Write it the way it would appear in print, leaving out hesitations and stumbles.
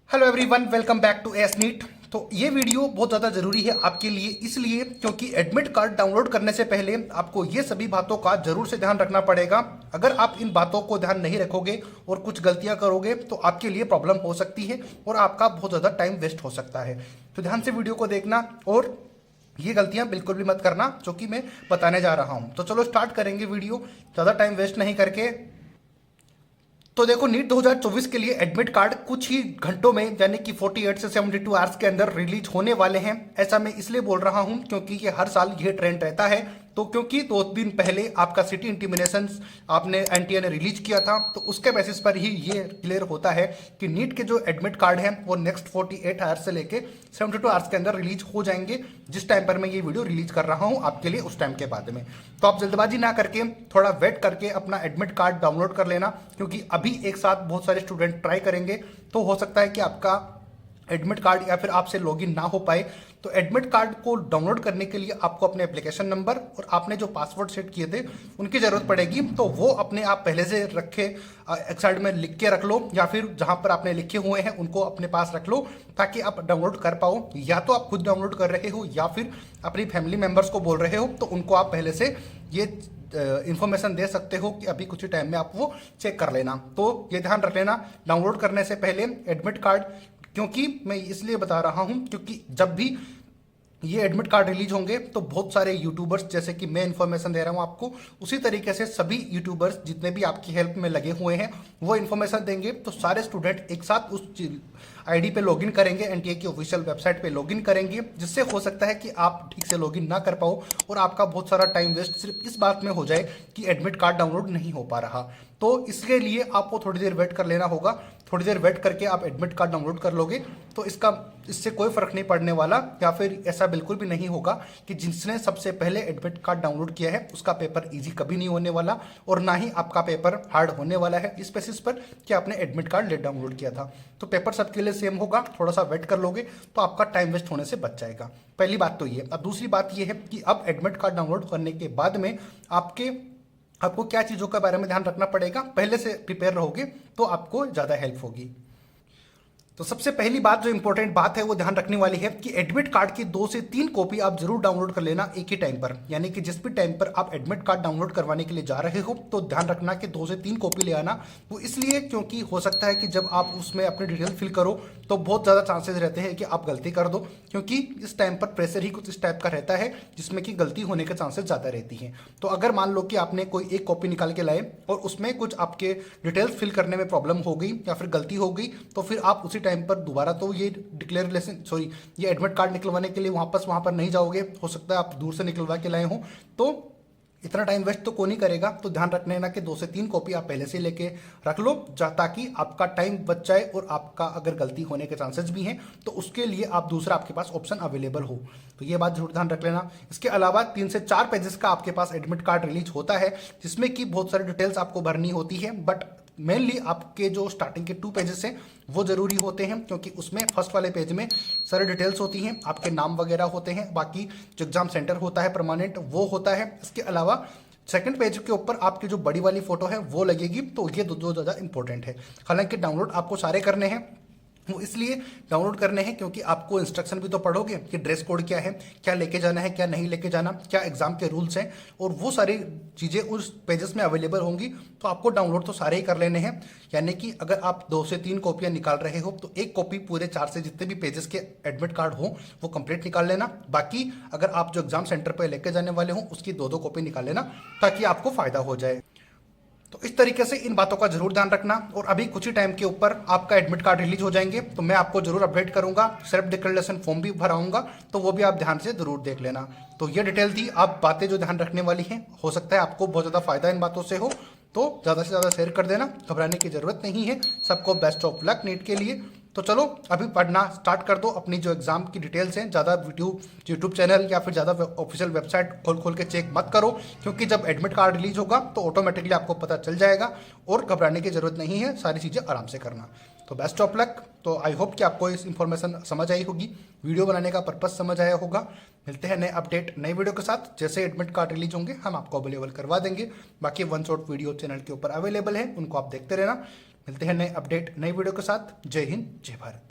Hello everyone, welcome back to S NEET. तो ये video बहुत ज़्यादा ज़रूरी है आपके लिए, इसलिए क्योंकि एडमिट कार्ड डाउनलोड करने से पहले आपको ये सभी बातों का जरूर से ध्यान रखना पड़ेगा। अगर आप इन बातों को ध्यान नहीं रखोगे और कुछ गलतियां करोगे तो आपके लिए प्रॉब्लम हो सकती है और आपका बहुत ज़्यादा टाइम वेस्ट हो सकता है। तो ध्यान से वीडियो को देखना और ये गलतियां बिल्कुल भी मत करना जो कि मैं बताने जा रहा हूँ। तो चलो स्टार्ट करेंगे वीडियो ज़्यादा टाइम वेस्ट नहीं करके। तो देखो, नीट 2024 के लिए एडमिट कार्ड कुछ ही घंटों में यानी कि 48 से 72 आवर्स के अंदर रिलीज होने वाले हैं। ऐसा मैं इसलिए बोल रहा हूं क्योंकि ये हर साल ये ट्रेंड रहता है। तो क्योंकि 2 दिन पहले आपका सिटी इंटीमिनेशन आपने एनटीए ने रिलीज किया था, तो उसके बेसिस पर ही ये क्लियर होता है कि नीट के जो एडमिट कार्ड हैं वो नेक्स्ट 48 आवर्स से लेके 72 आवर्स के अंदर रिलीज हो जाएंगे। जिस टाइम पर मैं ये वीडियो रिलीज कर रहा हूँ आपके लिए, उस टाइम के बाद में। तो आप जल्दबाजी ना करके थोड़ा वेट करके अपना एडमिट कार्ड डाउनलोड कर लेना, क्योंकि अभी एक साथ बहुत सारे स्टूडेंट ट्राई करेंगे तो हो सकता है कि आपका एडमिट कार्ड या फिर आपसे लॉगिन ना हो पाए। तो एडमिट कार्ड को डाउनलोड करने के लिए आपको अपने एप्लीकेशन नंबर और आपने जो पासवर्ड सेट किए थे उनकी ज़रूरत पड़ेगी। तो वो अपने आप पहले से रखे एक साइड में लिख के रख लो, या फिर जहाँ पर आपने लिखे हुए हैं उनको अपने पास रख लो ताकि आप डाउनलोड कर पाओ। या तो आप खुद डाउनलोड कर रहे हो या फिर अपनी फैमिली मेम्बर्स को बोल रहे हो, तो उनको आप पहले से ये इंफॉर्मेशन दे सकते हो कि अभी कुछ ही टाइम में आप वो चेक कर लेना। तो ये ध्यान रख लेना डाउनलोड करने से पहले एडमिट कार्ड, क्योंकि मैं इसलिए बता रहा हूं क्योंकि जब भी ये एडमिट कार्ड रिलीज होंगे तो बहुत सारे यूट्यूबर्स, जैसे कि मैं इन्फॉर्मेशन दे रहा हूं आपको, उसी तरीके से सभी यूट्यूबर्स जितने भी आपकी हेल्प में लगे हुए हैं वो इन्फॉर्मेशन देंगे। तो सारे स्टूडेंट एक साथ उस आईडी पे लॉगिन करेंगे, एनटीए की ऑफिशियल वेबसाइट पे लॉगिन करेंगे, जिससे हो सकता है कि आप ठीक से लॉगिन ना कर पाओ और आपका बहुत सारा टाइम वेस्ट सिर्फ इस बात में हो जाए कि एडमिट कार्ड डाउनलोड नहीं हो पा रहा। तो इसके लिए आपको थोड़ी देर वेट कर लेना होगा। थोड़ी देर वेट करके आप एडमिट कार्ड डाउनलोड कर लोगे तो इससे कोई फर्क नहीं पड़ने वाला, या फिर ऐसा बिल्कुल भी नहीं होगा कि जिसने सबसे पहले एडमिट कार्ड डाउनलोड किया है उसका पेपर इजी कभी नहीं होने वाला, और ना ही आपका पेपर हार्ड होने वाला है इस बेसिस पर कि आपने एडमिट कार्ड लेट डाउनलोड किया था। तो पेपर सबके लिए सेम होगा, थोड़ा सा वेट कर लोगे तो आपका टाइम वेस्ट होने से बच जाएगा। पहली बात तो ये। अब दूसरी बात ये है कि अब एडमिट कार्ड डाउनलोड करने के बाद में आपको क्या चीज़ों के बारे में ध्यान रखना पड़ेगा, पहले से प्रिपेयर रहोगे तो आपको ज़्यादा हेल्प होगी। तो सबसे पहली बात जो इंपॉर्टेंट बात है वो ध्यान रखने वाली है कि एडमिट कार्ड की 2 से 3 कॉपी आप जरूर डाउनलोड कर लेना एक ही टाइम पर। यानी कि जिस भी टाइम पर आप एडमिट कार्ड डाउनलोड करवाने के लिए जा रहे हो तो ध्यान रखना कि 2 से 3 कॉपी ले आना। वो इसलिए क्योंकि हो सकता है कि जब आप उसमें अपनी डिटेल फिल करो तो बहुत ज़्यादा चांसेस रहते हैं कि आप गलती कर दो, क्योंकि इस टाइम पर प्रेशर ही कुछ इस टाइप का रहता है जिसमें कि गलती होने के चांसेस ज़्यादा रहती हैं। तो अगर मान लो कि आपने कोई एक कॉपी निकाल के लाए और उसमें कुछ आपके डिटेल्स फिल करने में प्रॉब्लम हो गई या फिर गलती हो गई, तो फिर आप उसी टाइम पर दोबारा तो ये ये एडमिट कार्ड निकलवाने के लिए वापस वहां पर नहीं जाओगे। हो सकता है आप दूर से निकलवा के लाए हो, तो इतना टाइम वेस्ट तो कौन ही करेगा। तो ध्यान रखने ना कि 2 से 3 कॉपी आप पहले से लेके रख लो ताकि आपका टाइम बच जाए, और आपका अगर गलती होने के चांसेस भी हैं तो उसके लिए आप दूसरा आपके पास ऑप्शन अवेलेबल हो। तो ये बात जरूर ध्यान रख लेना। इसके अलावा 3 से 4 पेजेस का आपके पास एडमिट कार्ड रिलीज होता है, जिसमें कि बहुत सारी डिटेल्स आपको भरनी होती है, बट मेनली आपके जो स्टार्टिंग के 2 पेजेस हैं वो जरूरी होते हैं, क्योंकि उसमें फर्स्ट वाले पेज में सारी डिटेल्स होती हैं, आपके नाम वगैरह होते हैं, बाकी जो एग्जाम सेंटर होता है परमानेंट वो होता है। इसके अलावा सेकंड पेज के ऊपर आपकी जो बड़ी वाली फोटो है वो लगेगी। तो ये दो ज़्यादा इंपॉर्टेंट है। हालांकि डाउनलोड आपको सारे करने हैं, वो इसलिए डाउनलोड करने हैं क्योंकि आपको इंस्ट्रक्शन भी तो पढ़ोगे कि ड्रेस कोड क्या है, क्या लेके जाना है, क्या नहीं लेके जाना, क्या एग्जाम के रूल्स हैं, और वो सारी चीज़ें उस पेजेस में अवेलेबल होंगी। तो आपको डाउनलोड तो सारे ही कर लेने हैं। यानी कि अगर आप 2 से 3 कॉपियां निकाल रहे हो तो एक कॉपी पूरे 4 से जितने भी पेजेस के एडमिट कार्ड हो वो कंप्लीट निकाल लेना। बाकी अगर आप जो एग्जाम सेंटर पर लेके जाने वाले हो उसकी 2-2 कॉपी निकाल लेना ताकि आपको फायदा हो जाए। तो इस तरीके से इन बातों का जरूर ध्यान रखना। और अभी कुछ ही टाइम के ऊपर आपका एडमिट कार्ड रिलीज हो जाएंगे तो मैं आपको जरूर अपडेट करूंगा। सेल्फ डिक्लेरेशन फॉर्म भी भराऊंगा, तो वो भी आप ध्यान से जरूर देख लेना। तो ये डिटेल थी, आप बातें जो ध्यान रखने वाली हैं। हो सकता है आपको बहुत ज़्यादा फायदा इन बातों से हो, तो ज़्यादा से ज़्यादा शेयर कर देना, घबराने की जरूरत नहीं है। सबको बेस्ट ऑफ लक नीट के लिए। तो चलो अभी पढ़ना स्टार्ट कर दो। अपनी जो एग्जाम की डिटेल्स हैं ज़्यादा यूट्यूब चैनल या फिर ज़्यादा ऑफिशियल वेबसाइट खोल खोल के चेक मत करो, क्योंकि जब एडमिट कार्ड रिलीज होगा तो ऑटोमेटिकली आपको पता चल जाएगा, और घबराने की जरूरत नहीं है, सारी चीज़ें आराम से करना। तो बेस्ट ऑफ लक। तो आई होप कि आपको इस इन्फॉर्मेशन समझ आई होगी, वीडियो बनाने का पर्पज समझ आया होगा। मिलते हैं नए अपडेट नए वीडियो के साथ। जैसे एडमिट कार्ड रिलीज होंगे हम आपको अवेलेबल करवा देंगे। बाकी वन शॉट वीडियो चैनल के ऊपर अवेलेबल है, उनको आप देखते रहना। मिलते हैं नए अपडेट नई वीडियो के साथ। जय हिंद, जय भारत।